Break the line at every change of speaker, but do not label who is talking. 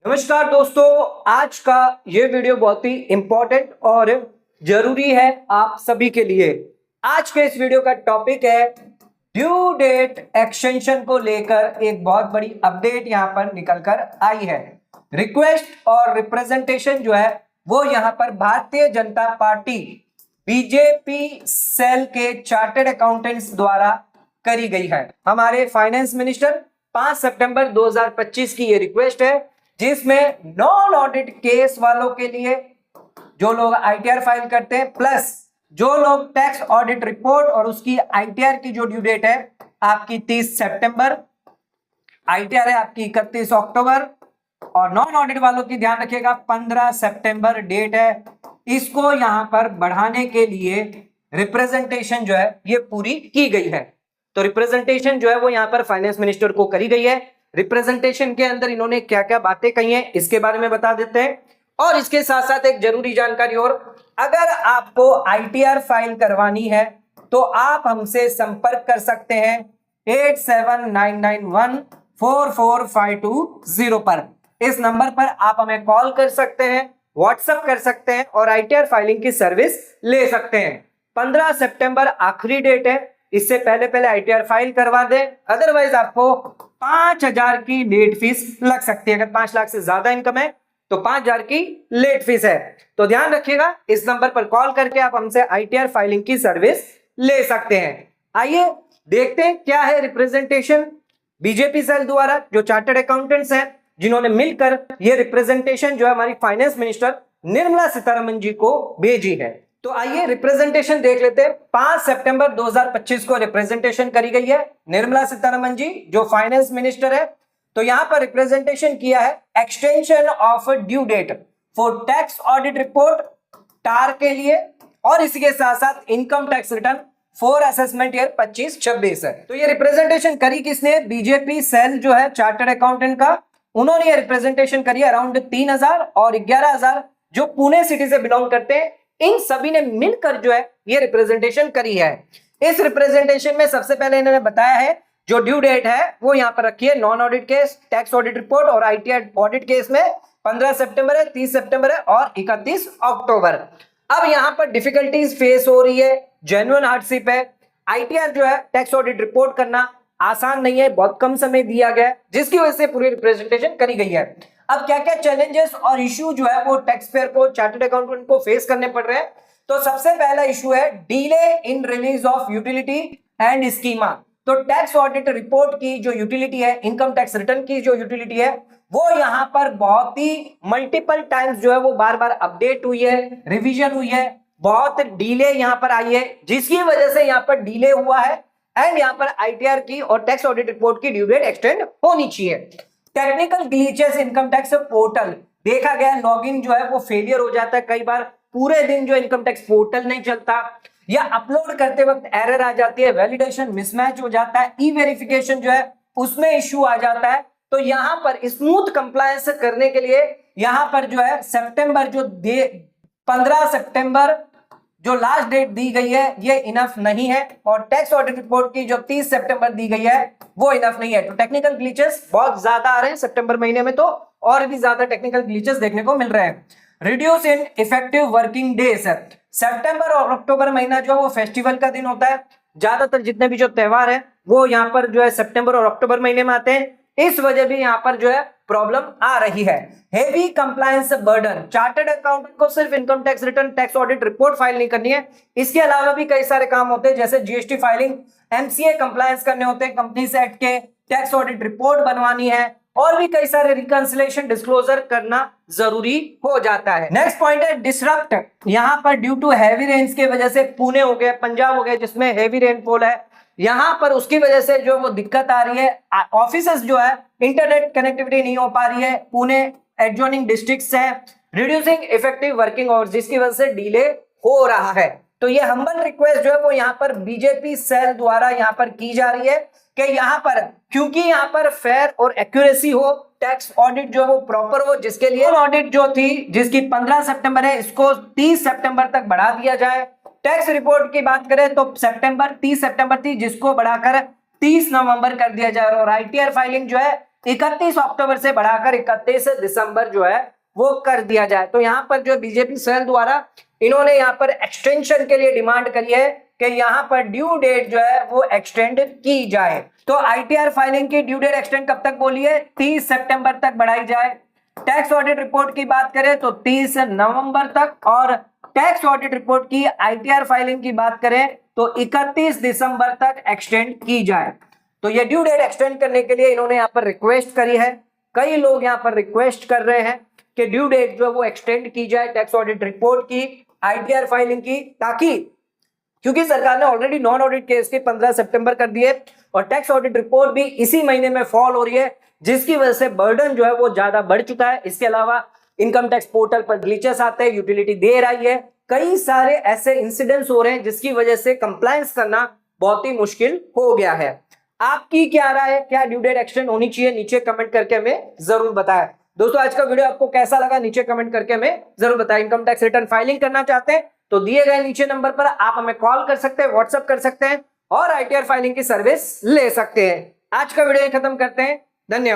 नमस्कार दोस्तों, आज का ये वीडियो बहुत ही इंपॉर्टेंट और जरूरी है आप सभी के लिए। आज के इस वीडियो का टॉपिक है ड्यू डेट एक्सटेंशन को लेकर एक बहुत बड़ी अपडेट यहां पर निकल कर आई है। रिक्वेस्ट और रिप्रेजेंटेशन जो है वो यहां पर Bharatiya Janata party BJP cell के चार्टर्ड अकाउंटेंट्स द्वारा करी गई है। हमारे फाइनेंस मिनिस्टर 5 सितंबर 2025 की ये रिक्वेस्ट है, जिसमें नॉन ऑडिट केस वालों के लिए जो लोग आईटीआर फाइल करते हैं प्लस जो लोग टैक्स ऑडिट रिपोर्ट और उसकी आईटीआर की जो ड्यू डेट है आपकी 30 सितंबर, आईटीआर है आपकी 31 अक्टूबर और नॉन ऑडिट वालों की ध्यान रखिएगा 15 सितंबर डेट है। इसको यहां पर बढ़ाने के लिए रिप्रेजेंटेशन जो है ये पूरी की गई है। तो रिप्रेजेंटेशन जो है वो यहां पर फाइनेंस मिनिस्टर को करी गई है। रिप्रेजेंटेशन के अंदर इन्होंने क्या क्या बातें कही हैं इसके बारे में बता देते हैं। और इसके साथ साथ एक जरूरी जानकारी और, अगर आपको आईटीआर फाइल करवानी है तो आप हमसे संपर्क कर सकते हैं 8799144520 पर। इस नंबर पर आप हमें कॉल कर सकते हैं, व्हाट्सएप कर सकते हैं और आईटीआर फाइलिंग की सर्विस ले सकते हैं। 15 सितंबर आखिरी डेट है, इससे पहले आईटीआर फाइल करवा दें, अदरवाइज आपको 5,000 की लेट फीस लग सकती है। अगर 5 लाख से ज्यादा इनकम है तो 5,000 की लेट फीस है। तो ध्यान रखिएगा, इस नंबर पर कॉल करके आप हमसे आईटीआर फाइलिंग की सर्विस ले सकते हैं। आइए देखते हैं क्या है रिप्रेजेंटेशन बीजेपी सेल द्वारा, जो चार्टर्ड अकाउंटेंट्स हैं जिन्होंने मिलकर ये रिप्रेजेंटेशन जो है हमारी फाइनेंस मिनिस्टर निर्मला सीतारमण जी को भेजी है। तो आइए रिप्रेजेंटेशन देख लेते हैं। 5 सितंबर 2025 को रिप्रेजेंटेशन करी गई है निर्मला सीतारमण जी जो फाइनेंस मिनिस्टर है। तो यहां पर रिप्रेजेंटेशन किया है extension of due date for tax audit report टार के लिए और इसी के साथ साथ income tax return for assessment year 25-26 है। तो ये रिप्रेजेंटेशन करी किसने? बीजेपी सेल जो है चार्टर्ड अकाउंटेंट का, उन्होंने ये रिप्रेजेंटेशन करी अराउंड 3,000 और 11,000 जो पुणे सिटी से बिलोंग करते हैं, इन सभी ने मिलकर जो है ये रिप्रेजेंटेशन करी है। इस रिप्रेजेंटेशन में सबसे पहले इन्होंने बताया है जो ड्यू डेट है वो यहां पर रखी है non audit case, tax audit report और आईटीआर ऑडिट केस में 15 सितंबर है, 30 सितंबर है और 31 अक्टूबर। अब यहां पर डिफिकल्टीज फेस हो रही है, जेन्युइन हार्डशिप है। आईटीआर जो है टैक्स ऑडिट रिपोर्ट करना आसान नहीं है, बहुत कम समय दिया गया है, जिसकी वजह से पूरी रिप्रेजेंटेशन करी गई है। अब क्या क्या चैलेंजेस और इश्यू जो है वो टैक्स पेयर को, चार्टर्ड अकाउंटेंट को फेस करने पड़ रहे हैं। तो सबसे पहला इश्यू है delay in release of utility and schema. तो टैक्स ऑडिट रिपोर्ट की जो यूटिलिटी है, इनकम टैक्स रिटर्न की जो यूटिलिटी है, वो यहां पर बहुत ही मल्टीपल टाइम्स जो है वो बार बार अपडेट हुई है, रिवीजन हुई है, बहुत डिले यहां पर आई है, जिसकी वजह से यहां पर डिले हुआ है एंड यहां पर आईटीआर की और टैक्स ऑडिट रिपोर्ट की ड्यू डेट एक्सटेंड होनी चाहिए। Technical glitches income tax portal देखा गया, लॉगिन जो है वो फेलियर हो जाता है, कई बार पूरे दिन जो इनकम टैक्स पोर्टल नहीं चलता या अपलोड करते वक्त एरर आ जाती है, वैलिडेशन मिसमैच हो जाता है, ई वेरिफिकेशन जो है उसमें इश्यू आ जाता है। तो यहां पर स्मूथ कंप्लायंस करने के लिए यहां पर जो है सितंबर जो 15 सितंबर जो लास्ट डेट दी गई है ये इनफ नहीं है और टैक्स ऑडिट रिपोर्ट की जो 30 सितंबर दी गई है वो इनफ नहीं है। तो टेक्निकल ग्लिचेस बहुत ज्यादा आ रहे हैं सितंबर महीने में, तो और भी ज्यादा टेक्निकल ग्लिचेस देखने को मिल रहे हैं। Reduce in effective working days, सितंबर और अक्टूबर महीना जो है वो फेस्टिवल का दिन होता है, ज्यादातर जितने भी जो त्योहार है वो यहाँ पर जो है सितंबर और अक्टूबर महीने में आते हैं, इस वजह भी यहाँ पर जो है प्रॉब्लम आ रही है। Heavy compliance burden, chartered accountant को सिर्फ income tax return, tax audit report file नहीं करनी है, इसके अलावा भी कई सारे काम होते हैं जैसे जीएसटी फाइलिंग, एमसीए कंप्लायंस करने होते हैं, कंपनीज एक्ट के, टैक्स ऑडिट रिपोर्ट बनवानी है और भी कई सारे रिकंसिलेशन डिस्क्लोजर करना जरूरी हो जाता है। नेक्स्ट पॉइंट है डिसरप्ट, यहाँ पर ड्यू टू हैवी रेन्स की वजह से पुणे हो गया, पंजाब हो गया जिसमें हैवी रेनफॉल है, यहां पर उसकी वजह से जो वो दिक्कत आ रही है, ऑफिसेस जो है इंटरनेट कनेक्टिविटी नहीं हो पा रही है, पुणे एडजॉइनिंग डिस्ट्रिक्ट्स है, रिड्यूसिंग इफेक्टिव वर्किंग आवर्स जिसकी वजह से डिले हो रहा है। तो ये हम्बल रिक्वेस्ट जो है वो यहाँ पर बीजेपी सेल द्वारा यहाँ पर की जा रही है कि यहाँ पर क्योंकि यहाँ पर फेयर और एक्यूरेसी हो, टैक्स ऑडिट जो है वो प्रॉपर हो, जिसके लिए ऑडिट जो थी जिसकी 15 सितंबर है इसको 30 सितंबर तक बढ़ा दिया जाए। टैक्स रिपोर्ट की बात करें तो 30 सितंबर थी जिसको बढ़ाकर 30 नवंबर कर दिया जाए और आईटीआर फाइलिंग जो है 31 अक्टूबर से बढ़ाकर 31 दिसंबर जो है वो कर दिया जाए। तो यहाँ पर जो बीजेपी सेल द्वारा इन्होंने यहाँ पर एक्सटेंशन के लिए डिमांड करी है कि यहाँ पर ड्यू डेट जो है वो एक्सटेंड की जाए। तो आईटीआर फाइलिंग की ड्यू डेट एक्सटेंड कब तक बोली है? 30 सितंबर तक बढ़ाई जाए। टैक्स ऑडिट रिपोर्ट की बात करें तो 30 नवंबर तक, और टैक्स ऑडिट रिपोर्ट की आईटीआर फाइलिंग की बात करें तो 31 दिसंबर तक एक्सटेंड की जाए। तो ये ड्यू डेट एक्सटेंड करने के लिए इन्होंने यहाँ पर रिक्वेस्ट करी है। कई लोग यहाँ पर रिक्वेस्ट कर रहे हैं कि ड्यू डेट जो है वो एक्सटेंड की जाए टैक्स ऑडिट रिपोर्ट की, आईटीआर फाइलिंग की, ताकि क्योंकि सरकार ने ऑलरेडी नॉन ऑडिट केस के 15 सितंबर कर दिए और टैक्स ऑडिट रिपोर्ट भी इसी महीने में फॉल हो रही है, जिसकी वजह से बर्डन जो है वो ज्यादा बढ़ चुका है। इसके अलावा इनकम टैक्स पोर्टल पर ग्लिचेस आते हैं, यूटिलिटी देर आई है, कई सारे ऐसे इंसिडेंट्स हो रहे हैं जिसकी वजह से कंप्लायंस करना बहुत ही मुश्किल हो गया है। आपकी क्या राय है? क्या ड्यू डेट एक्सटेंड होनी चाहिए? नीचे कमेंट करके हमें जरूर बताएं। दोस्तों आज का वीडियो आपको कैसा लगा नीचे कमेंट करके हमें जरूर बताएं। इनकम टैक्स रिटर्न फाइलिंग करना चाहते हैं तो दिए गए नीचे नंबर पर आप हमें कॉल कर सकते हैं, व्हाट्सएप कर सकते हैं और आईटीआर फाइलिंग की सर्विस ले सकते हैं। आज का वीडियो खत्म करते हैं। धन्यवाद।